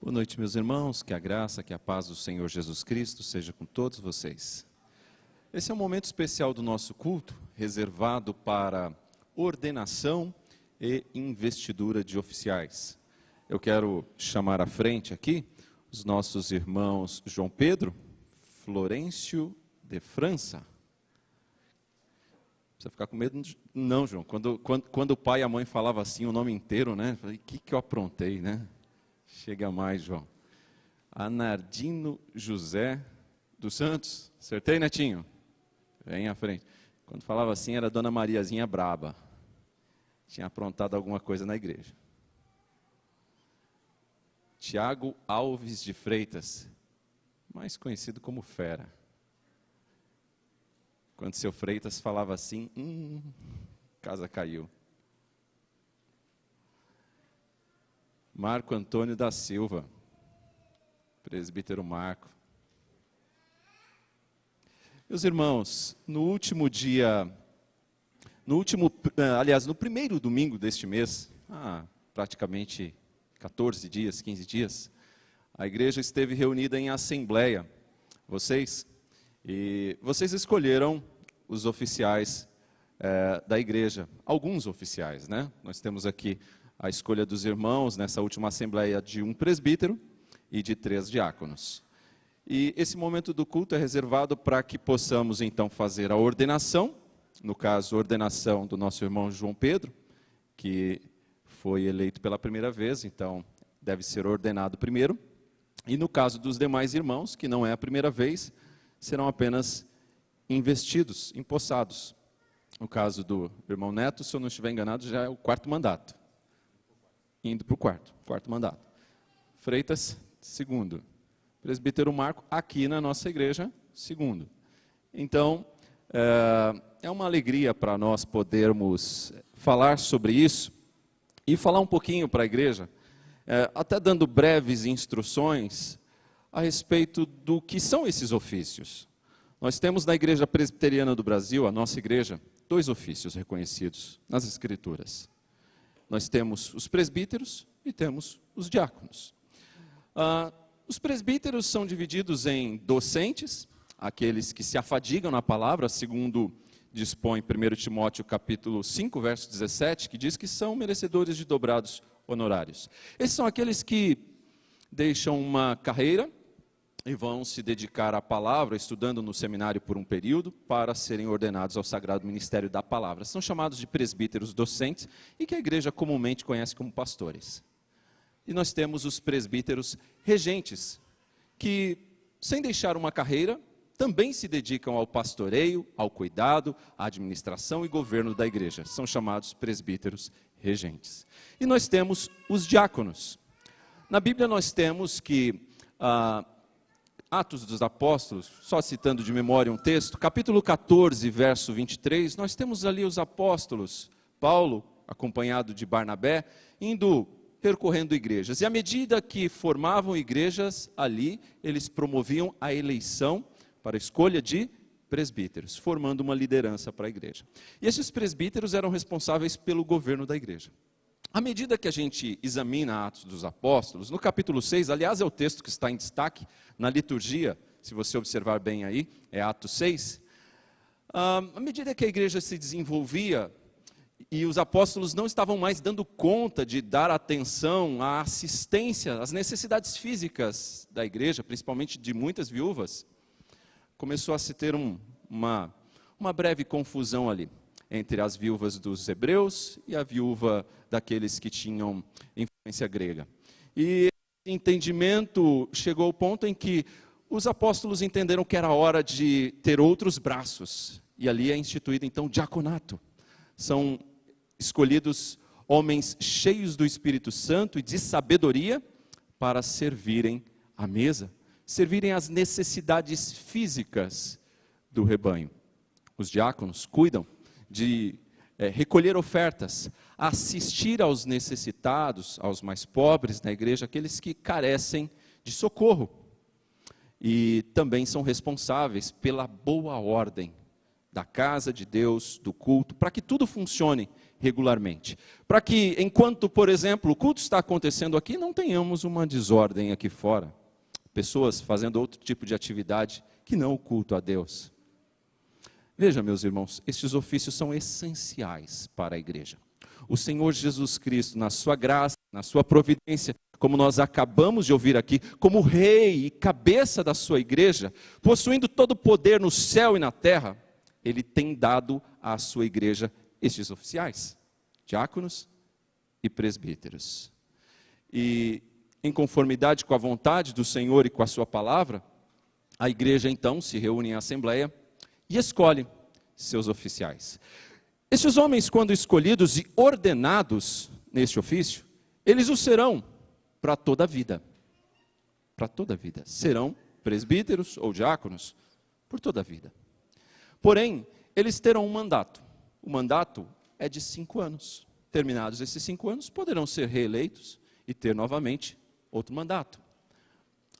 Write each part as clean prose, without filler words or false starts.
Boa noite, meus irmãos, que a graça, que a paz do Senhor Jesus Cristo seja com todos vocês. Esse é um momento especial do nosso culto, reservado para ordenação e investidura de oficiais. Eu quero chamar à frente aqui os nossos irmãos João Pedro, Florencio de França. Não precisa ficar com medo, não, João. Quando o pai e a mãe falavam assim o nome inteiro, né? Eu falei, o que eu aprontei, né? Chega mais, João. Anardino José dos Santos. Acertei, Netinho? Vem à frente. Quando falava assim, era Dona Mariazinha braba. Tinha aprontado alguma coisa na igreja. Tiago Alves de Freitas, mais conhecido como Fera. Quando seu Freitas falava assim, casa caiu. Marco Antônio da Silva, presbítero Marco. Meus irmãos, no primeiro domingo deste mês, praticamente 14 dias, 15 dias, a igreja esteve reunida em assembleia. Vocês escolheram os oficiais da igreja, alguns oficiais, né? Nós temos aqui a escolha dos irmãos nessa última assembleia de um presbítero e de 3 diáconos. E esse momento do culto é reservado para que possamos então fazer a ordenação, no caso a ordenação do nosso irmão João Pedro, que foi eleito pela primeira vez, então deve ser ordenado primeiro. E no caso dos demais irmãos, que não é a primeira vez, serão apenas investidos, empossados. No caso do irmão Neto, se eu não estiver enganado, já é o 4º mandato. Indo para o quarto mandato. Freitas, 2º. Presbítero Marco, aqui na nossa igreja, 2º. Então, é uma alegria para nós podermos falar sobre isso e falar um pouquinho para a igreja, até dando breves instruções a respeito do que são esses ofícios. Nós temos na Igreja Presbiteriana do Brasil, a nossa igreja, 2 ofícios reconhecidos nas Escrituras. Nós temos os presbíteros e temos os diáconos. Os presbíteros são divididos em docentes, aqueles que se afadigam na palavra, segundo dispõe 1 Timóteo capítulo 5, verso 17, que diz que são merecedores de dobrados honorários. Esses são aqueles que deixam uma carreira e vão se dedicar à palavra, estudando no seminário por um período, para serem ordenados ao sagrado ministério da palavra. São chamados de presbíteros docentes e que a igreja comumente conhece como pastores. E nós temos os presbíteros regentes, que, sem deixar uma carreira, também se dedicam ao pastoreio, ao cuidado, à administração e governo da igreja. São chamados presbíteros regentes. E nós temos os diáconos. Na Bíblia nós temos que Atos dos Apóstolos, só citando de memória um texto, capítulo 14, verso 23, nós temos ali os apóstolos, Paulo, acompanhado de Barnabé, percorrendo igrejas. E à medida que formavam igrejas ali, eles promoviam a eleição para a escolha de presbíteros, formando uma liderança para a igreja. E esses presbíteros eram responsáveis pelo governo da igreja. À medida que a gente examina Atos dos Apóstolos, no capítulo 6, aliás, é o texto que está em destaque na liturgia, se você observar bem aí, é Atos 6. À medida que a igreja se desenvolvia e os apóstolos não estavam mais dando conta de dar atenção à assistência, às necessidades físicas da igreja, principalmente de muitas viúvas, começou a se ter uma breve confusão ali entre as viúvas dos hebreus e a viúva daqueles que tinham influência grega. E esse entendimento chegou ao ponto em que os apóstolos entenderam que era hora de ter outros braços. E ali é instituído então o diaconato. São escolhidos homens cheios do Espírito Santo e de sabedoria para servirem à mesa, servirem às necessidades físicas do rebanho. Os diáconos cuidam de recolher ofertas, assistir aos necessitados, aos mais pobres na igreja, aqueles que carecem de socorro. E também são responsáveis pela boa ordem da casa de Deus, do culto, para que tudo funcione regularmente. Para que, enquanto, por exemplo, o culto está acontecendo aqui, não tenhamos uma desordem aqui fora. Pessoas fazendo outro tipo de atividade que não o culto a Deus. Veja, meus irmãos, estes ofícios são essenciais para a igreja. O Senhor Jesus Cristo, na sua graça, na sua providência, como nós acabamos de ouvir aqui, como rei e cabeça da sua igreja, possuindo todo o poder no céu e na terra, Ele tem dado à sua igreja estes oficiais, diáconos e presbíteros. E em conformidade com a vontade do Senhor e com a sua palavra, a igreja então se reúne em assembleia e escolhe seus oficiais. Estes homens, quando escolhidos e ordenados neste ofício, eles o serão para toda a vida. Para toda a vida. Serão presbíteros ou diáconos por toda a vida. Porém, eles terão um mandato. O mandato é de 5 anos. Terminados esses 5 anos, poderão ser reeleitos e ter novamente outro mandato.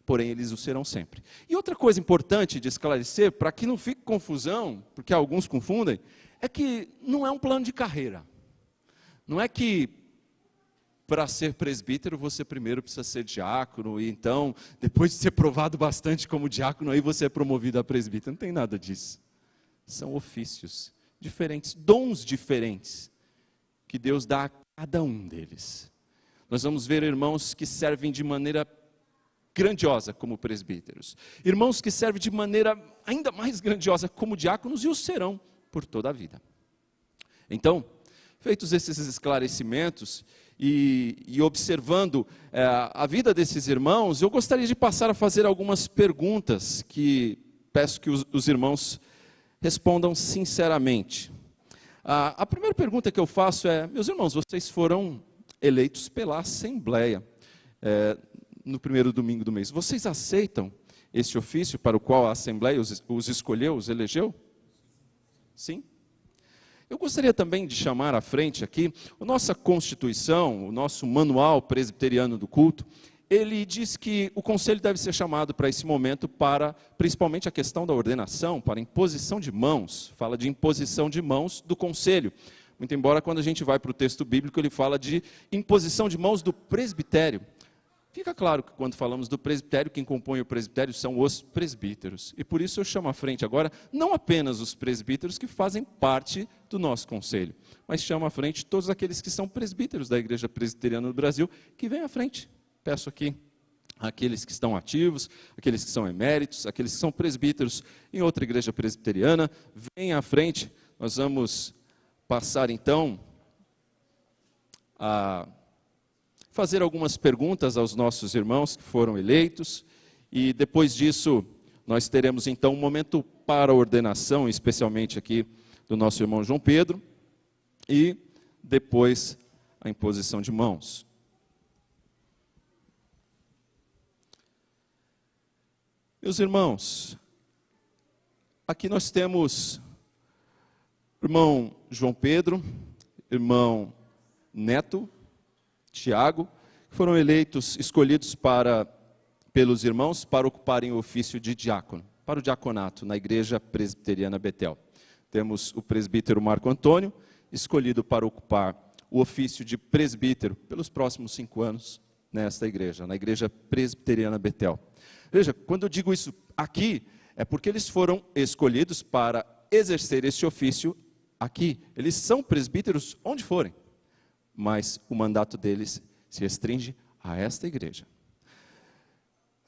Porém, eles o serão sempre. E outra coisa importante de esclarecer, para que não fique confusão, porque alguns confundem, é que não é um plano de carreira. Não é que para ser presbítero você primeiro precisa ser diácono, e então, depois de ser provado bastante como diácono, aí você é promovido a presbítero. Não tem nada disso. São ofícios diferentes, dons diferentes, que Deus dá a cada um deles. Nós vamos ver irmãos que servem de maneira grandiosa como presbíteros. Irmãos que servem de maneira ainda mais grandiosa como diáconos e o serão por toda a vida. Então, feitos esses esclarecimentos e observando a vida desses irmãos, eu gostaria de passar a fazer algumas perguntas que peço que os irmãos respondam sinceramente. A primeira pergunta que eu faço é: meus irmãos, vocês foram eleitos pela Assembleia no primeiro domingo do mês. Vocês aceitam este ofício para o qual a Assembleia os escolheu, os elegeu? Sim? Eu gostaria também de chamar à frente aqui a nossa Constituição, o nosso Manual Presbiteriano do Culto. Ele diz que o conselho deve ser chamado para esse momento para, principalmente, a questão da ordenação, para imposição de mãos. Fala de imposição de mãos do conselho. Muito embora quando a gente vai para o texto bíblico, ele fala de imposição de mãos do presbitério. Fica claro que quando falamos do presbitério, quem compõe o presbitério são os presbíteros. E por isso eu chamo à frente agora, não apenas os presbíteros que fazem parte do nosso conselho, mas chamo à frente todos aqueles que são presbíteros da Igreja Presbiteriana do Brasil, que vêm à frente. Peço aqui aqueles que estão ativos, aqueles que são eméritos, aqueles que são presbíteros em outra igreja presbiteriana, venham à frente. Nós vamos passar então a fazer algumas perguntas aos nossos irmãos que foram eleitos, e depois disso nós teremos então um momento para a ordenação, especialmente aqui do nosso irmão João Pedro, e depois a imposição de mãos. Meus irmãos, aqui nós temos o irmão João Pedro, irmão Neto, Tiago, que foram eleitos, escolhidos pelos irmãos para ocuparem o ofício de diácono, para o diaconato na Igreja Presbiteriana Betel. Temos o presbítero Marco Antônio, escolhido para ocupar o ofício de presbítero pelos próximos 5 anos nesta igreja, na Igreja Presbiteriana Betel. Veja, quando eu digo isso aqui, é porque eles foram escolhidos para exercer esse ofício aqui. Eles são presbíteros onde forem, mas o mandato deles se restringe a esta igreja.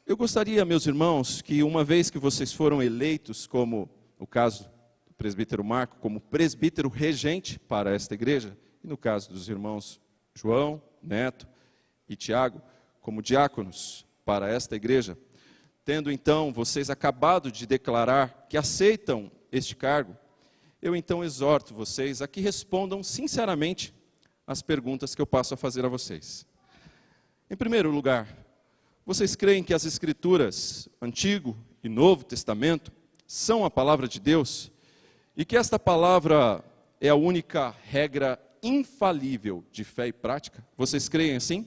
Eu gostaria, meus irmãos, que uma vez que vocês foram eleitos, como o caso do presbítero Marco, como presbítero regente para esta igreja, e no caso dos irmãos João, Neto e Tiago, como diáconos para esta igreja, tendo então vocês acabado de declarar que aceitam este cargo, eu então exorto vocês a que respondam sinceramente as perguntas que eu passo a fazer a vocês. Em primeiro lugar, vocês creem que as Escrituras, Antigo e Novo Testamento, são a palavra de Deus e que esta palavra é a única regra infalível de fé e prática? Vocês creem assim?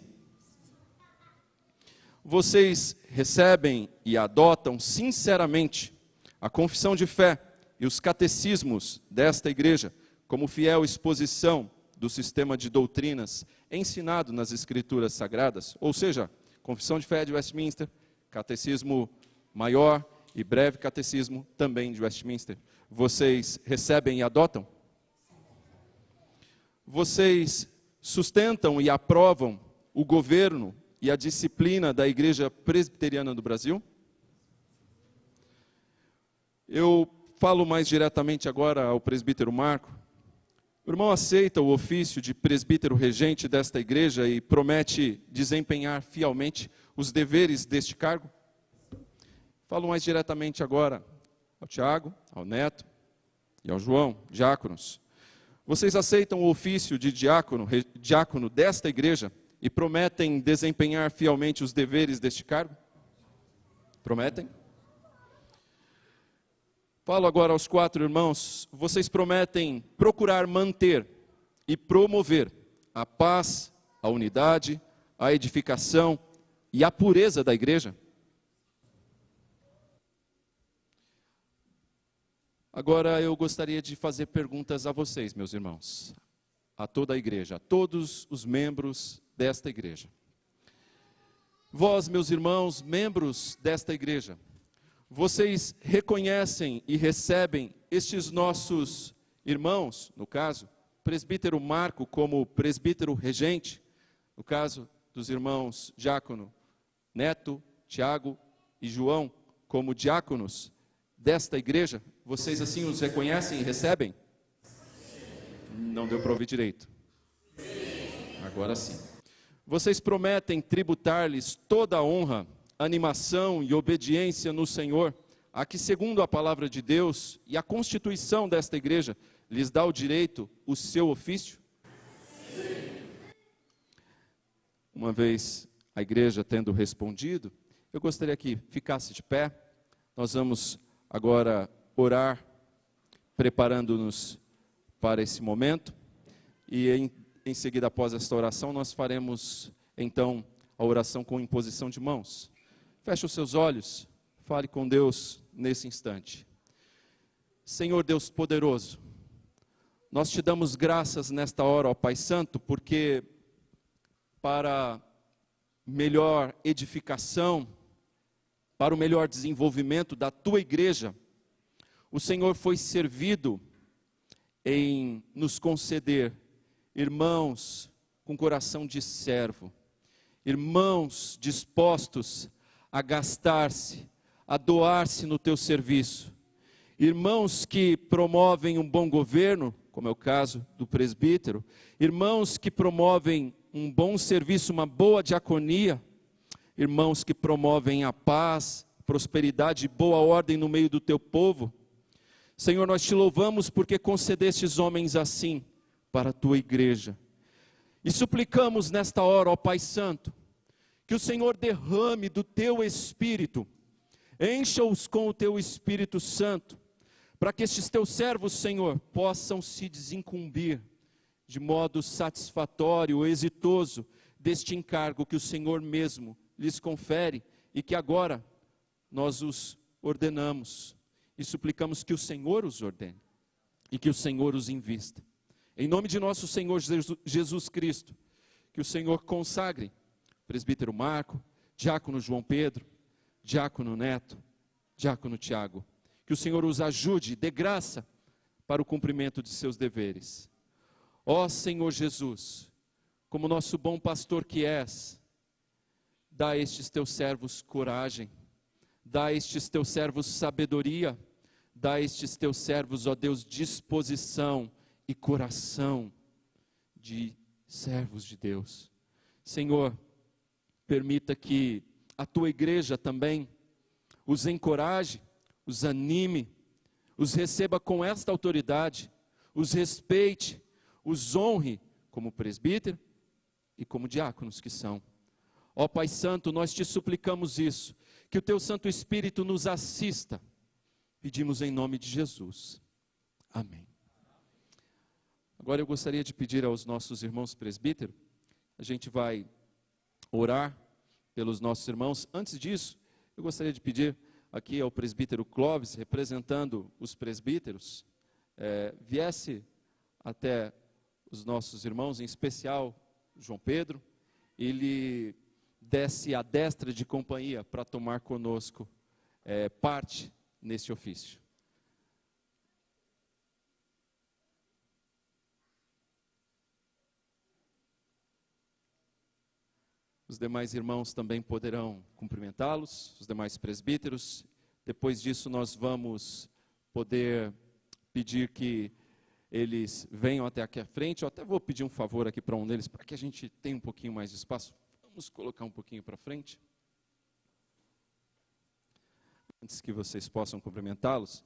Vocês recebem e adotam sinceramente a confissão de fé e os catecismos desta igreja como fiel exposição do sistema de doutrinas ensinado nas Escrituras Sagradas, ou seja, Confissão de Fé de Westminster, Catecismo Maior e Breve Catecismo também de Westminster, vocês recebem e adotam? Vocês sustentam e aprovam o governo e a disciplina da Igreja Presbiteriana do Brasil? Eu falo mais diretamente agora ao presbítero Marco. O irmão aceita o ofício de presbítero regente desta igreja e promete desempenhar fielmente os deveres deste cargo? Falo mais diretamente agora ao Tiago, ao Neto e ao João, diáconos. Vocês aceitam o ofício de diácono desta igreja e prometem desempenhar fielmente os deveres deste cargo? Prometem? Falo agora aos 4 irmãos, vocês prometem procurar manter e promover a paz, a unidade, a edificação e a pureza da igreja? Agora eu gostaria de fazer perguntas a vocês, meus irmãos, a toda a igreja, a todos os membros desta igreja. Vós, meus irmãos, membros desta igreja, vocês reconhecem e recebem estes nossos irmãos, no caso, presbítero Marco como presbítero regente, no caso dos irmãos diácono Neto, Tiago e João como diáconos desta igreja? Vocês assim os reconhecem e recebem? Não deu para ouvir direito. Agora sim. Vocês prometem tributar-lhes toda a honra, animação e obediência no Senhor, a que, segundo a palavra de Deus e a constituição desta igreja, lhes dá o direito, o seu ofício? Sim. Uma vez a igreja tendo respondido, eu gostaria que ficasse de pé. Nós vamos agora orar, preparando-nos para esse momento, e em seguida, após esta oração, nós faremos então a oração com imposição de mãos. Feche os seus olhos, fale com Deus nesse instante. Senhor Deus poderoso, nós te damos graças nesta hora, ó Pai Santo, porque para melhor edificação, para o melhor desenvolvimento da tua igreja, o Senhor foi servido em nos conceder irmãos com coração de servo, irmãos dispostos a gastar-se, a doar-se no teu serviço. Irmãos que promovem um bom governo, como é o caso do presbítero. Irmãos que promovem um bom serviço, uma boa diaconia. Irmãos que promovem a paz, prosperidade e boa ordem no meio do teu povo. Senhor, nós te louvamos porque concedestes homens assim para a tua igreja. E suplicamos nesta hora, ó Pai Santo, que o Senhor derrame do teu Espírito, encha-os com o teu Espírito Santo, para que estes teus servos, Senhor, possam se desincumbir de modo satisfatório, exitoso, deste encargo que o Senhor mesmo lhes confere e que agora nós os ordenamos e suplicamos que o Senhor os ordene e que o Senhor os invista. Em nome de nosso Senhor Jesus Cristo, que o Senhor consagre presbítero Marco, diácono João Pedro, diácono Neto, diácono Tiago. Que o Senhor os ajude, dê graça para o cumprimento de seus deveres. Ó Senhor Jesus, como nosso bom pastor que és, dá a estes teus servos coragem, dá a estes teus servos sabedoria, dá a estes teus servos, ó Deus, disposição e coração de servos de Deus. Senhor, permita que a tua igreja também os encoraje, os anime, os receba com esta autoridade, os respeite, os honre como presbítero e como diáconos que são. Ó Pai Santo, nós te suplicamos isso, que o teu Santo Espírito nos assista. Pedimos em nome de Jesus. Amém. Agora eu gostaria de pedir aos nossos irmãos presbíteros, a gente vai orar pelos nossos irmãos. Antes disso, eu gostaria de pedir aqui ao presbítero Clóvis, representando os presbíteros, viesse até os nossos irmãos, em especial João Pedro, ele desse a destra de companhia para tomar conosco parte nesse ofício. Os demais irmãos também poderão cumprimentá-los, os demais presbíteros. Depois disso nós vamos poder pedir que eles venham até aqui à frente. Eu até vou pedir um favor aqui para um deles, para que a gente tenha um pouquinho mais de espaço. Vamos colocar um pouquinho para frente. Antes que vocês possam cumprimentá-los,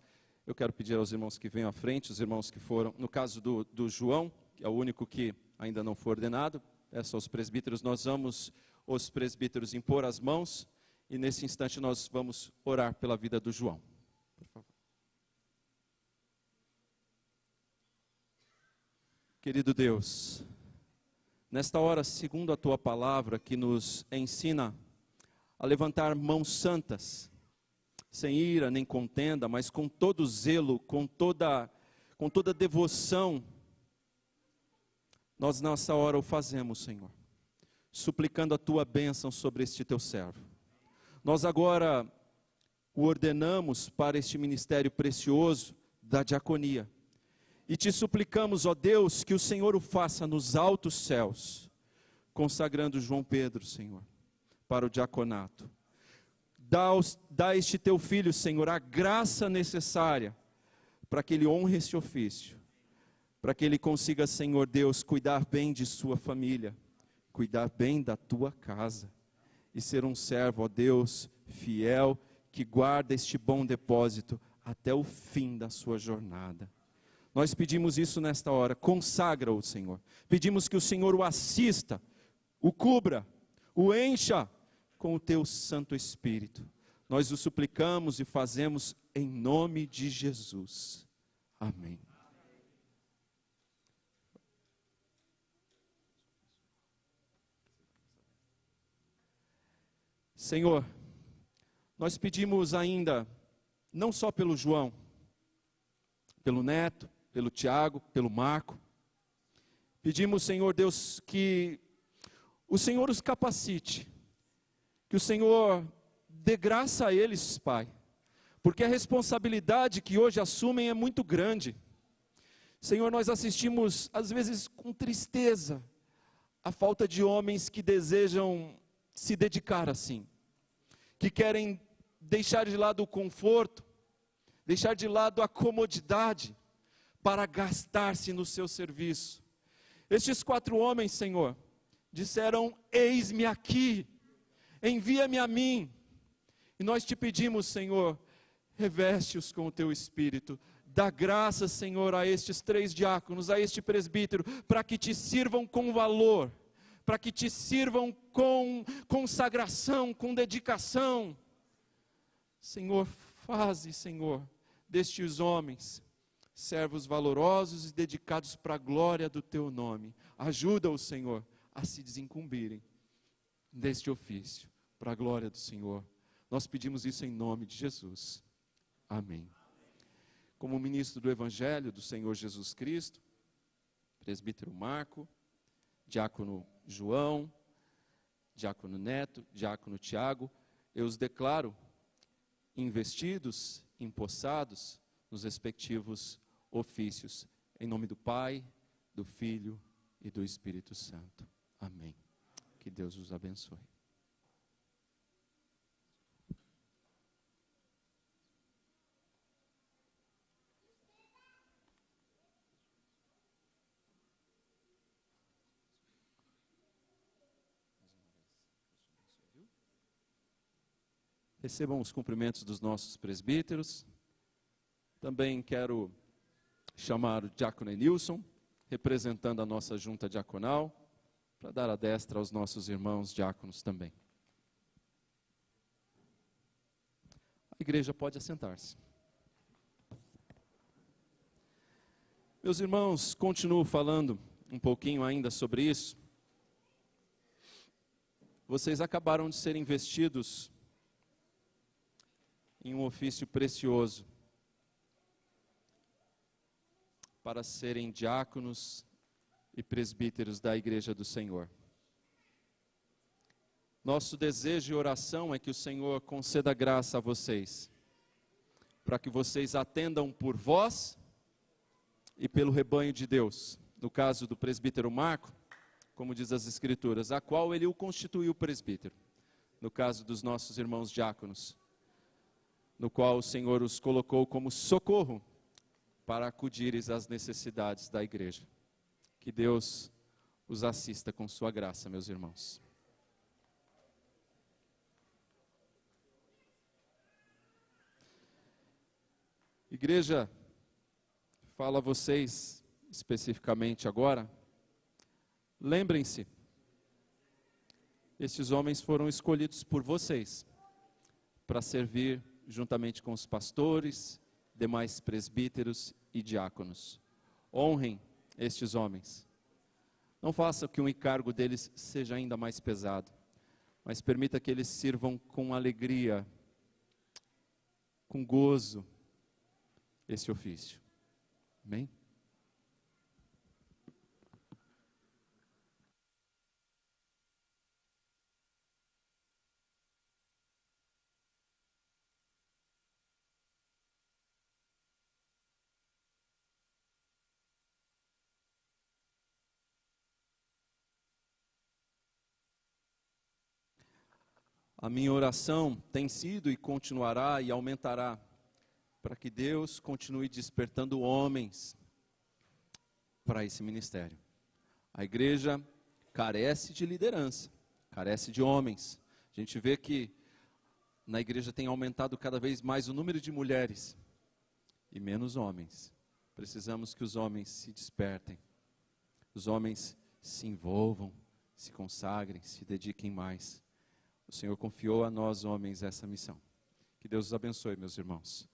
eu quero pedir aos irmãos que venham à frente, os irmãos que foram, no caso do João, que é o único que ainda não foi ordenado, peço aos presbíteros, nós vamos, os presbíteros, impor as mãos, e nesse instante nós vamos orar pela vida do João. Por favor. Querido Deus, nesta hora, segundo a Tua palavra, que nos ensina a levantar mãos santas, sem ira nem contenda, mas com todo zelo, com toda devoção, nós nessa hora o fazemos, Senhor, suplicando a Tua bênção sobre este Teu servo. Nós agora o ordenamos para este ministério precioso da diaconia, e Te suplicamos, ó Deus, que o Senhor o faça nos altos céus, consagrando João Pedro, Senhor, para o diaconato. Dá a este Teu filho, Senhor, a graça necessária para que ele honre este ofício, para que ele consiga, Senhor Deus, cuidar bem de sua família, cuidar bem da Tua casa, e ser um servo, ó Deus, fiel, que guarda este bom depósito até o fim da sua jornada. Nós pedimos isso nesta hora, consagra-o, Senhor. Pedimos que o Senhor o assista, o cubra, o encha com o Teu Santo Espírito. Nós o suplicamos e fazemos em nome de Jesus. Amém. Senhor, nós pedimos ainda, não só pelo João, pelo Neto, pelo Tiago, pelo Marco. Pedimos, Senhor Deus, que o Senhor os capacite, que o Senhor dê graça a eles, Pai, porque a responsabilidade que hoje assumem é muito grande. Senhor, nós assistimos, às vezes com tristeza, a falta de homens que desejam se dedicar assim, que querem deixar de lado o conforto, deixar de lado a comodidade, para gastar-se no seu serviço. Estes 4 homens, Senhor, disseram: eis-me aqui, envia-me a mim. E nós Te pedimos, Senhor, reveste-os com o Teu Espírito, dá graça, Senhor, a estes 3 diáconos, a este presbítero, para que Te sirvam com valor, para que Te sirvam com consagração, com dedicação. Senhor, faze, Senhor, destes homens servos valorosos e dedicados para a glória do Teu nome. Ajuda-os, Senhor, a se desincumbirem deste ofício, para a glória do Senhor. Nós pedimos isso em nome de Jesus. Amém. Como ministro do Evangelho do Senhor Jesus Cristo, presbítero Marco, diácono João, diácono Neto, diácono Tiago, eu os declaro investidos, empossados nos respectivos ofícios, em nome do Pai, do Filho e do Espírito Santo. Amém. Que Deus os abençoe. Recebam os cumprimentos dos nossos presbíteros. Também quero chamar o diácono Enilson, representando a nossa junta diaconal, para dar a destra aos nossos irmãos diáconos também. A igreja pode assentar-se. Meus irmãos, continuo falando um pouquinho ainda sobre isso. Vocês acabaram de ser investidos em um ofício precioso, para serem diáconos e presbíteros da Igreja do Senhor. Nosso desejo e oração é que o Senhor conceda graça a vocês, para que vocês atendam por vós e pelo rebanho de Deus. No caso do presbítero Marco, como diz as Escrituras, a qual ele o constituiu presbítero. No caso dos nossos irmãos diáconos, no qual o Senhor os colocou como socorro para acudires às necessidades da igreja. Que Deus os assista com sua graça, meus irmãos. Igreja, falo a vocês especificamente agora, lembrem-se, estes homens foram escolhidos por vocês para servir juntamente com os pastores, demais presbíteros e diáconos. Honrem estes homens. Não faça que o encargo deles seja ainda mais pesado, mas permita que eles sirvam com alegria, com gozo, esse ofício. Amém? A minha oração tem sido e continuará e aumentará para que Deus continue despertando homens para esse ministério. A igreja carece de liderança, carece de homens. A gente vê que na igreja tem aumentado cada vez mais o número de mulheres e menos homens. Precisamos que os homens se despertem, os homens se envolvam, se consagrem, se dediquem mais. O Senhor confiou a nós, homens, essa missão. Que Deus os abençoe, meus irmãos.